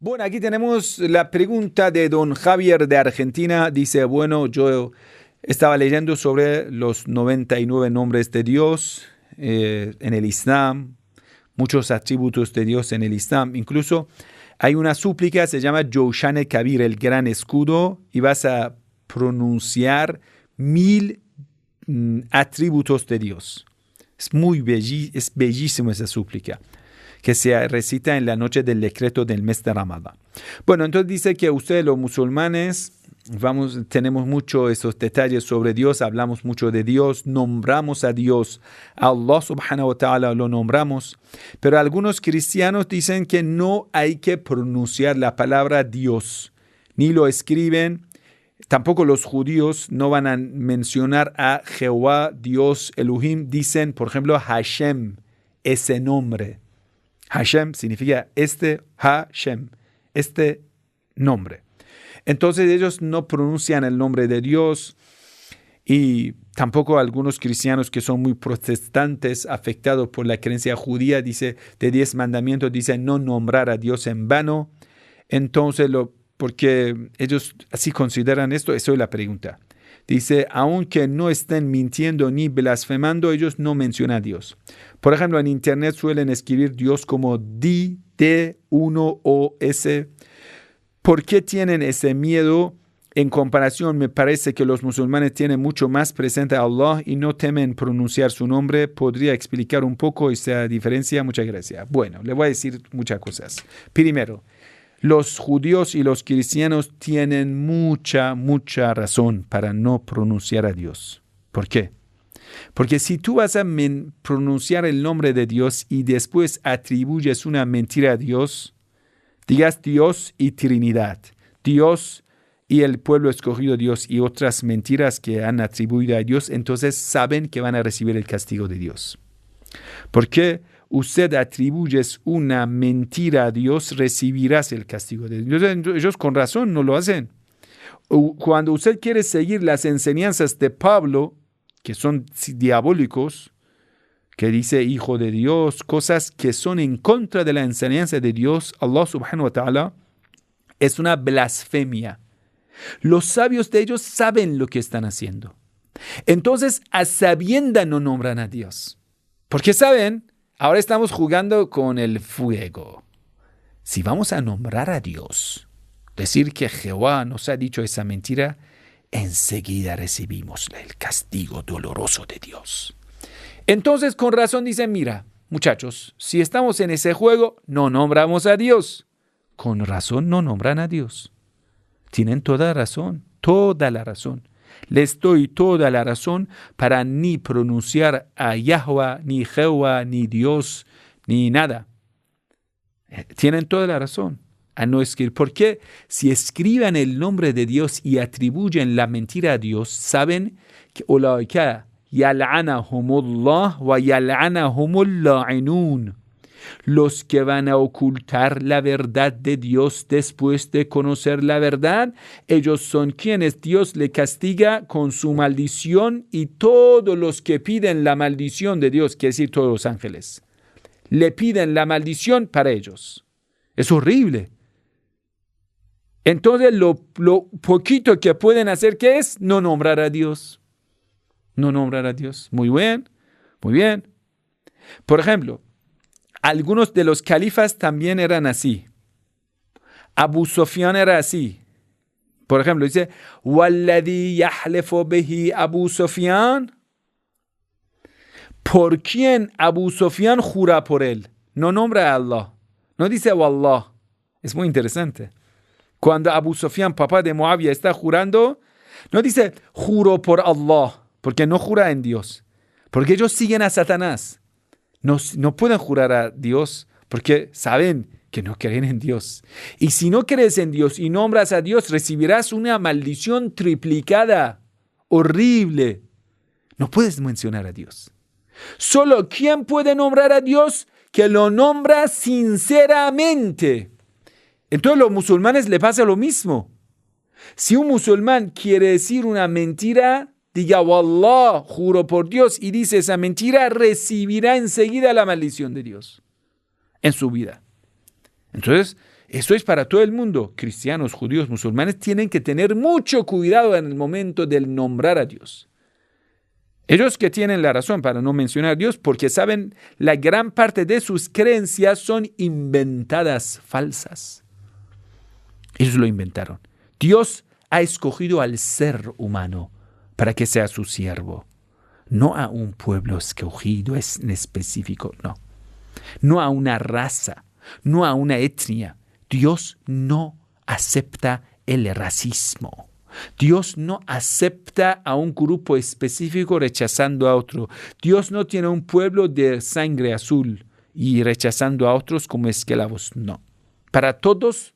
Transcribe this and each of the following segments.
Bueno, aquí tenemos la pregunta de don Javier de Argentina. Dice, bueno, yo estaba leyendo sobre los 99 nombres de Dios en el Islam, muchos atributos de Dios en el Islam. Incluso hay una súplica, se llama Joshane Kabir, el gran escudo, y vas a pronunciar 1000 atributos de Dios. Es bellísimo esa súplica, que se recita en la noche del decreto del mes de Ramadán. Bueno, entonces dice que ustedes los musulmanes tenemos mucho esos detalles sobre Dios, hablamos mucho de Dios, nombramos a Dios, a Allah subhanahu wa ta'ala lo nombramos, pero algunos cristianos dicen que no hay que pronunciar la palabra Dios, ni lo escriben. Tampoco los judíos no van a mencionar a Jehová, Dios, Elohim, dicen, por ejemplo, Hashem, ese nombre. Hashem significa Hashem, este nombre. Entonces ellos no pronuncian el nombre de Dios, y tampoco algunos cristianos que son muy protestantes, afectados por la creencia judía, dice, de 10 mandamientos, dice no nombrar a Dios en vano. Entonces, porque ellos así consideran esto, eso es la pregunta. Dice, aunque no estén mintiendo ni blasfemando, ellos no mencionan a Dios. Por ejemplo, en internet suelen escribir Dios como D1OS. ¿Por qué tienen ese miedo? En comparación, me parece que los musulmanes tienen mucho más presente a Allah y no temen pronunciar su nombre. ¿Podría explicar un poco esa diferencia? Muchas gracias. Bueno, le voy a decir muchas cosas. Primero, los judíos y los cristianos tienen mucha razón para no pronunciar a Dios. ¿Por qué? Porque si tú vas a pronunciar el nombre de Dios y después atribuyes una mentira a Dios, digas Dios y Trinidad, Dios y el pueblo escogido Dios y otras mentiras que han atribuido a Dios, entonces saben que van a recibir el castigo de Dios. ¿Por qué? Usted atribuyes una mentira a Dios, recibirás el castigo de Dios. Ellos con razón no lo hacen. Cuando usted quiere seguir las enseñanzas de Pablo, que son diabólicos, que dice hijo de Dios, cosas que son en contra de la enseñanza de Dios, Allah subhanahu wa ta'ala, es una blasfemia. Los sabios de ellos saben lo que están haciendo. Entonces, a sabiendas no nombran a Dios. Porque saben, ahora estamos jugando con el fuego. Si vamos a nombrar a Dios, decir que Jehová nos ha dicho esa mentira, enseguida recibimos el castigo doloroso de Dios. Entonces, con razón dicen, mira, muchachos, si estamos en ese juego, no nombramos a Dios. Con razón no nombran a Dios. Tienen toda la razón. Les doy toda la razón para ni pronunciar a Yahweh, ni Jehová, ni Dios, ni nada. Tienen toda la razón a no escribir. Porque si escriban el nombre de Dios y atribuyen la mentira a Dios, saben que ulaika yal'anahumullah wa yal'anahumul la'inun. Los que van a ocultar la verdad de Dios después de conocer la verdad, ellos son quienes Dios le castiga con su maldición, y todos los que piden la maldición de Dios, quiere decir todos los ángeles, le piden la maldición para ellos. Es horrible. Entonces lo poquito que pueden hacer, ¿qué es? No nombrar a Dios. No nombrar a Dios. Muy bien. Por ejemplo, algunos de los califas también eran así. Abu Sufyan era así. Por ejemplo, dice, وَالَّذِي يَحْلِفُ بِهِ Abu Sufyan. ¿Por quién Abu Sufyan jura por él? No nombra a Allah. No dice Wallah. Es muy interesante. Cuando Abu Sufyan, papá de Muawiyah, está jurando, no dice juro por Allah, porque no jura en Dios. Porque ellos siguen a Satanás. No pueden jurar a Dios porque saben que no creen en Dios. Y si no crees en Dios y nombras a Dios, recibirás una maldición triplicada, horrible. No puedes mencionar a Dios. Solo ¿quién puede nombrar a Dios? Que lo nombra sinceramente. Entonces a los musulmanes le pasa lo mismo. Si un musulmán quiere decir una mentira, diga Wallah, juro por Dios, y dice esa mentira, recibirá enseguida la maldición de Dios en su vida. Entonces, Eso es para todo el mundo. Cristianos, judíos, musulmanes tienen que tener mucho cuidado en el momento del nombrar a Dios. Ellos que tienen la razón para no mencionar a Dios porque saben la gran parte de sus creencias son inventadas, falsas. Ellos lo inventaron. Dios ha escogido al ser humano para que sea su siervo. No a un pueblo escogido en específico, no. No a una raza, no a una etnia. Dios no acepta el racismo. Dios no acepta a un grupo específico rechazando a otro. Dios no tiene un pueblo de sangre azul y rechazando a otros como esclavos. No. Para todos,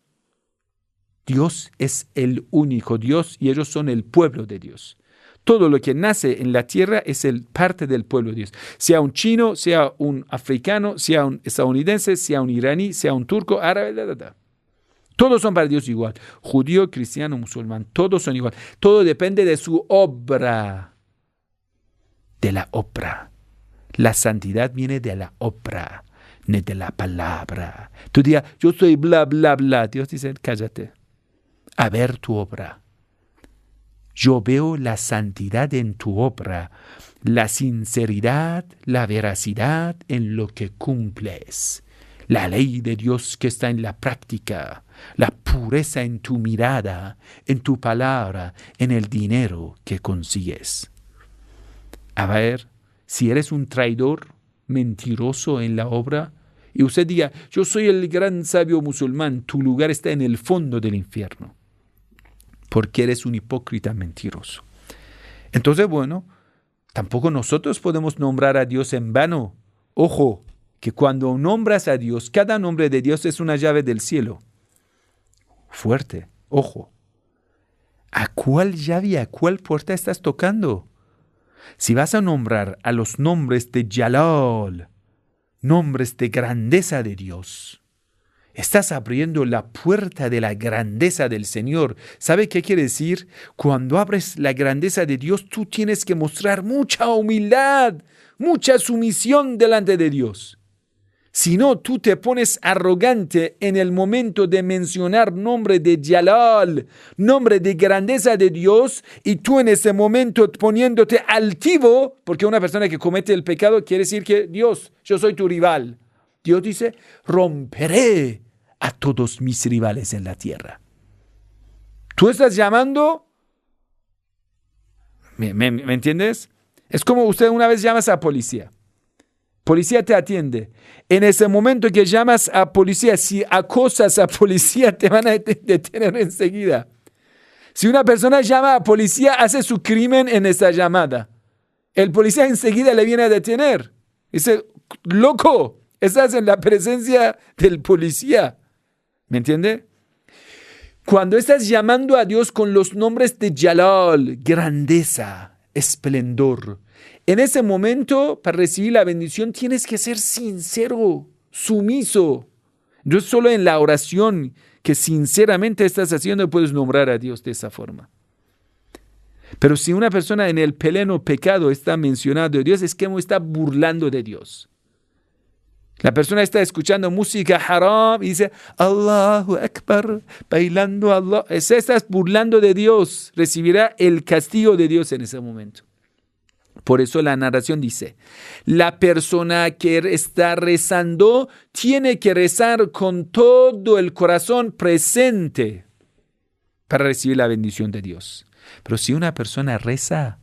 Dios es el único Dios y ellos son el pueblo de Dios. Todo lo que nace en la tierra es parte del pueblo de Dios. Sea un chino, sea un africano, sea un estadounidense, sea un iraní, sea un turco, árabe, Todos son para Dios igual. Judío, cristiano, musulmán, todos son igual. Todo depende de su obra. De la obra. La santidad viene de la obra, no de la palabra. Tú digas, yo soy bla, bla, bla. Dios dice, cállate. A ver tu obra. Yo veo la santidad en tu obra, la sinceridad, la veracidad en lo que cumples. La ley de Dios que está en la práctica, la pureza en tu mirada, en tu palabra, en el dinero que consigues. A ver, si eres un traidor, mentiroso en la obra, y usted diga, yo soy el gran sabio musulmán, tu lugar está en el fondo del infierno, porque eres un hipócrita mentiroso. Entonces, bueno, tampoco nosotros podemos nombrar a Dios en vano. Ojo, que cuando nombras a Dios, cada nombre de Dios es una llave del cielo. Fuerte, ojo. ¿A cuál llave, a cuál puerta estás tocando? Si vas a nombrar a los nombres de Jalal, nombres de grandeza de Dios, estás abriendo la puerta de la grandeza del Señor. ¿Sabe qué quiere decir? Cuando abres la grandeza de Dios, tú tienes que mostrar mucha humildad, mucha sumisión delante de Dios. Si no, tú te pones arrogante en el momento de mencionar nombre de Jalal, nombre de grandeza de Dios, y tú en ese momento poniéndote altivo, porque una persona que comete el pecado quiere decir que Dios, yo soy tu rival. Dios dice, romperé a todos mis rivales en la tierra. Tú estás llamando, ¿me entiendes? Es como usted una vez llamas a policía. Policía te atiende. En ese momento que llamas a policía, si acosas a policía, te van a detener enseguida. Si una persona llama a policía, hace su crimen en esa llamada. El policía enseguida le viene a detener. Dice, loco, estás en la presencia del policía. ¿Me entiende? Cuando estás llamando a Dios con los nombres de Jalal, grandeza, esplendor, en ese momento, para recibir la bendición, tienes que ser sincero, sumiso. No es solo en la oración que sinceramente estás haciendo, puedes nombrar a Dios de esa forma. Pero si una persona en el pleno pecado está mencionando a Dios, es que está burlando de Dios. La persona está escuchando música haram y dice, Allahu Akbar, bailando Allah. Estás burlando de Dios. Recibirá el castigo de Dios en ese momento. Por eso la narración dice, la persona que está rezando tiene que rezar con todo el corazón presente para recibir la bendición de Dios. Pero si una persona reza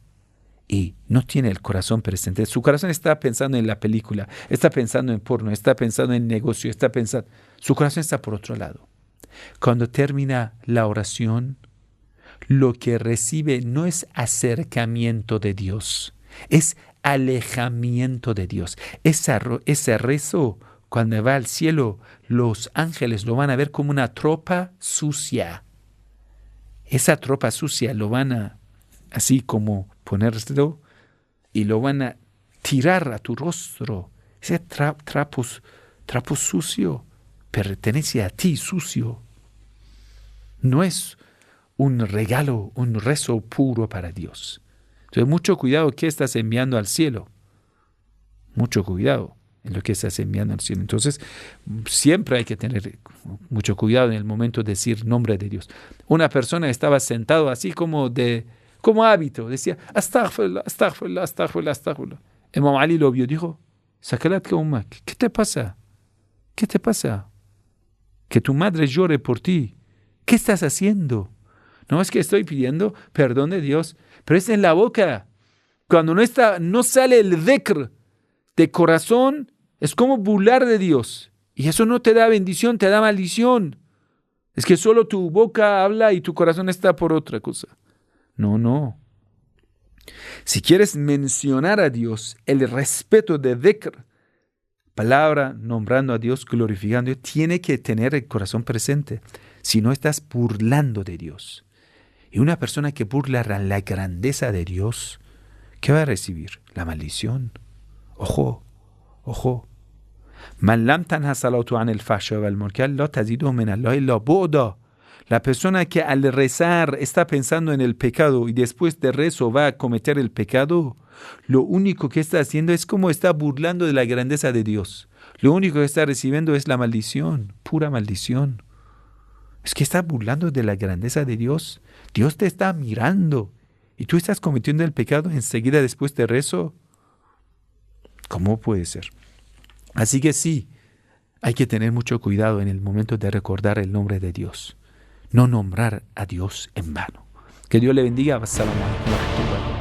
y no tiene el corazón presente, su corazón está pensando en la película, está pensando en porno, está pensando en negocio, su corazón está por otro lado. Cuando termina la oración, lo que recibe no es acercamiento de Dios, es alejamiento de Dios. Ese rezo, cuando va al cielo, los ángeles lo van a ver como una tropa sucia. Esa tropa sucia lo van a, así como ponerlo, y lo van a tirar a tu rostro. Ese trapo sucio pertenece a ti, sucio. No es un regalo, un rezo puro para Dios. Entonces, mucho cuidado qué estás enviando al cielo. Mucho cuidado. en lo que estás enviando al cielo. Entonces, siempre hay que tener mucho cuidado en el momento de decir nombre de Dios. Una persona estaba sentado así como hábito, decía, astaghfirullah, astaghfirullah, astaghfirullah, astaghfirullah. Imam Ali lo vio, dijo, Sakalat ummak, ¿qué te pasa? ¿Qué te pasa? Que tu madre llore por ti. ¿Qué estás haciendo? No es que estoy pidiendo perdón de Dios, pero es en la boca. Cuando no sale el dhikr de corazón, es como burlar de Dios. Y eso no te da bendición, te da maldición. Es que solo tu boca habla y tu corazón está por otra cosa. No. Si quieres mencionar a Dios, el respeto de dhikr, palabra nombrando a Dios, glorificando a Dios, tiene que tener el corazón presente. Si no, estás burlando de Dios. Y una persona que burla la grandeza de Dios, ¿qué va a recibir? La maldición. Ojo. Man lam tanha salatu an al-fahsha wal-munkar la taziduhu min Allah illa bu'da. La persona que al rezar está pensando en el pecado y después de rezo va a cometer el pecado, lo único que está haciendo es como está burlando de la grandeza de Dios. Lo único que está recibiendo es la maldición, pura maldición. Es que está burlando de la grandeza de Dios. Dios te está mirando y tú estás cometiendo el pecado enseguida después de rezo. ¿Cómo puede ser? Así que sí, hay que tener mucho cuidado en el momento de recordar el nombre de Dios. No nombrar a Dios en vano. Que Dios le bendiga. Assalamu alaikum wa rahmatullahi.